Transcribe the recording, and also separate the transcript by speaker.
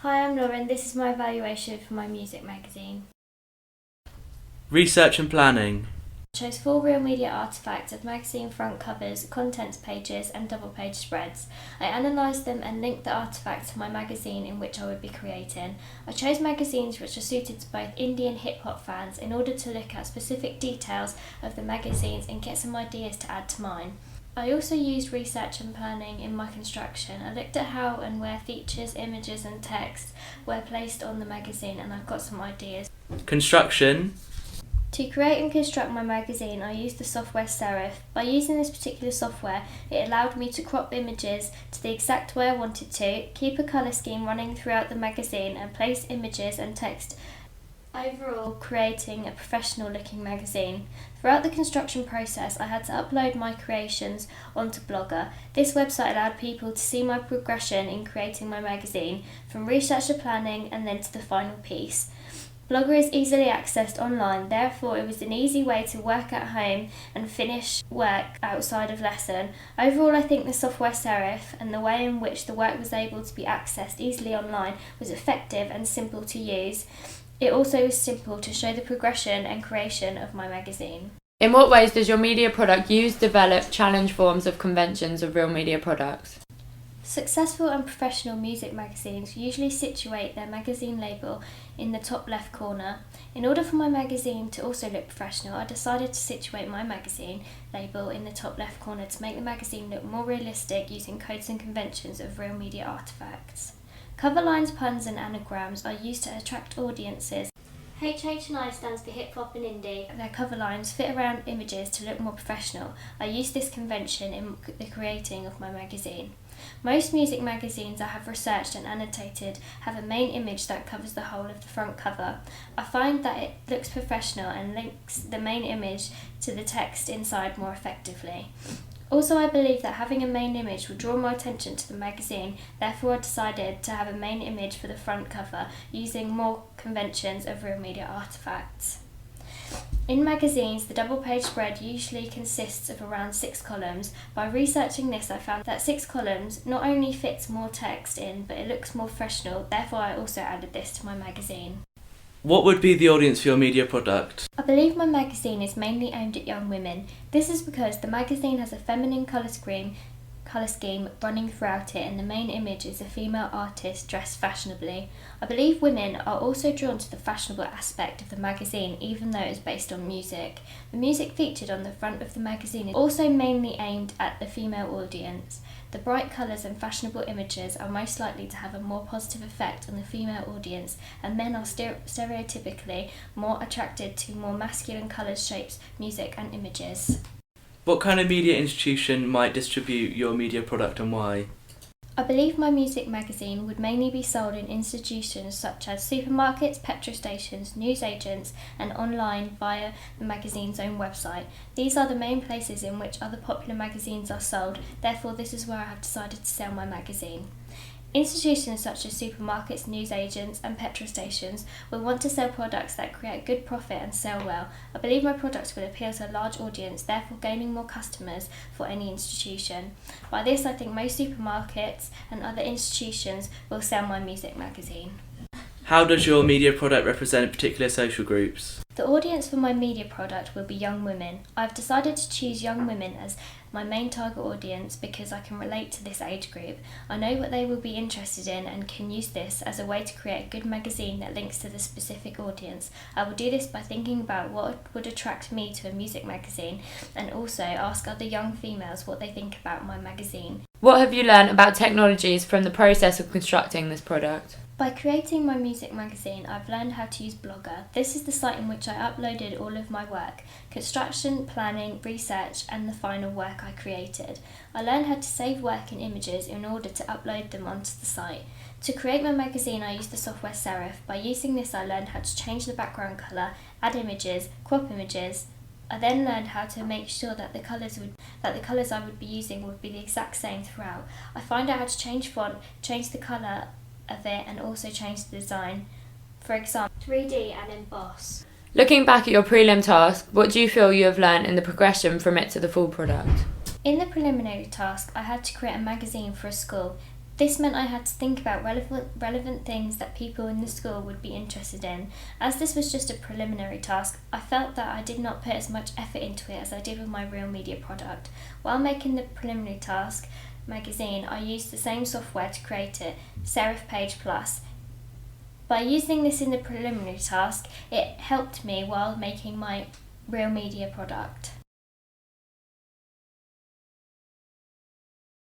Speaker 1: Hi, I'm Lauren. This is my evaluation for my music magazine.
Speaker 2: Research and planning.
Speaker 1: I chose 4 real media artefacts of magazine front covers, contents pages and double page spreads. I analysed them and linked the artefacts to my magazine in which I would be creating. I chose magazines which are suited to both indie and hip hop fans in order to look at specific details of the magazines and get some ideas to add to mine. I also used research and planning in my construction. I looked at how and where features, images and text were placed on the magazine and I've got some ideas.
Speaker 2: Construction.
Speaker 1: To create and construct my magazine, I used the software Serif. By using this particular software, it allowed me to crop images to the exact way I wanted to, keep a colour scheme running throughout the magazine and place images and text, overall creating a professional looking magazine. Throughout the construction process, I had to upload my creations onto Blogger. This website allowed people to see my progression in creating my magazine, from research to planning and then to the final piece. Blogger is easily accessed online, therefore it was an easy way to work at home and finish work outside of lesson. Overall, I think the software Serif and the way in which the work was able to be accessed easily online was effective and simple to use. It also was simple to show the progression and creation of my magazine.
Speaker 3: In what ways does your media product develop, challenge forms of conventions of real media products?
Speaker 1: Successful and professional music magazines usually situate their magazine label in the top left corner. In order for my magazine to also look professional, I decided to situate my magazine label in the top left corner to make the magazine look more realistic using codes and conventions of real media artefacts. Cover lines, puns and anagrams are used to attract audiences. HH&I stands for hip hop and indie. Their cover lines fit around images to look more professional. I used this convention in the creating of my magazine. Most music magazines I have researched and annotated have a main image that covers the whole of the front cover. I find that it looks professional and links the main image to the text inside more effectively. Also, I believe that having a main image will draw more attention to the magazine, therefore I decided to have a main image for the front cover using more conventions of real media artefacts. In magazines, the double page spread usually consists of around 6 columns. By researching this, I found that 6 columns not only fits more text in, but it looks more professional, therefore I also added this to my magazine.
Speaker 2: What would be the audience for your media product?
Speaker 1: I believe my magazine is mainly aimed at young women. This is because the magazine has a feminine colour scheme running throughout it and the main image is a female artist dressed fashionably. I believe women are also drawn to the fashionable aspect of the magazine even though it is based on music. The music featured on the front of the magazine is also mainly aimed at the female audience. The bright colours and fashionable images are most likely to have a more positive effect on the female audience, and men are stereotypically more attracted to more masculine colours, shapes, music and images.
Speaker 2: What kind of media institution might distribute your media product and why?
Speaker 1: I believe my music magazine would mainly be sold in institutions such as supermarkets, petrol stations, newsagents and online via the magazine's own website. These are the main places in which other popular magazines are sold, therefore this is where I have decided to sell my magazine. Institutions such as supermarkets, newsagents and petrol stations will want to sell products that create good profit and sell well. I believe my products will appeal to a large audience, therefore gaining more customers for any institution. By this, I think most supermarkets and other institutions will sell my music magazine.
Speaker 2: How does your media product represent particular social groups?
Speaker 1: The audience for my media product will be young women. I've decided to choose young women as my main target audience because I can relate to this age group. I know what they will be interested in and can use this as a way to create a good magazine that links to the specific audience. I will do this by thinking about what would attract me to a music magazine and also ask other young females what they think about my magazine.
Speaker 3: What have you learned about technologies from the process of constructing this product?
Speaker 1: By creating my music magazine, I've learned how to use Blogger. This is the site in which I uploaded all of my work, construction, planning, research and the final work I created. I learned how to save work in images in order to upload them onto the site. To create my magazine, I used the software Serif. By using this, I learned how to change the background colour, add images, crop images. I then learned how to make sure that the colours I would be using would be the exact same throughout. I found out how to change font, change the colour of it and also change the design. For example, 3D and emboss.
Speaker 3: Looking back at your prelim task, what do you feel you have learned in the progression from it to the full product?
Speaker 1: In the preliminary task, I had to create a magazine for a school. This meant I had to think about relevant things that people in the school would be interested in. As this was just a preliminary task, I felt that I did not put as much effort into it as I did with my real media product. While making the preliminary task magazine, I used the same software to create it, Serif Page Plus. By using this in the preliminary task, it helped me while making my real media product.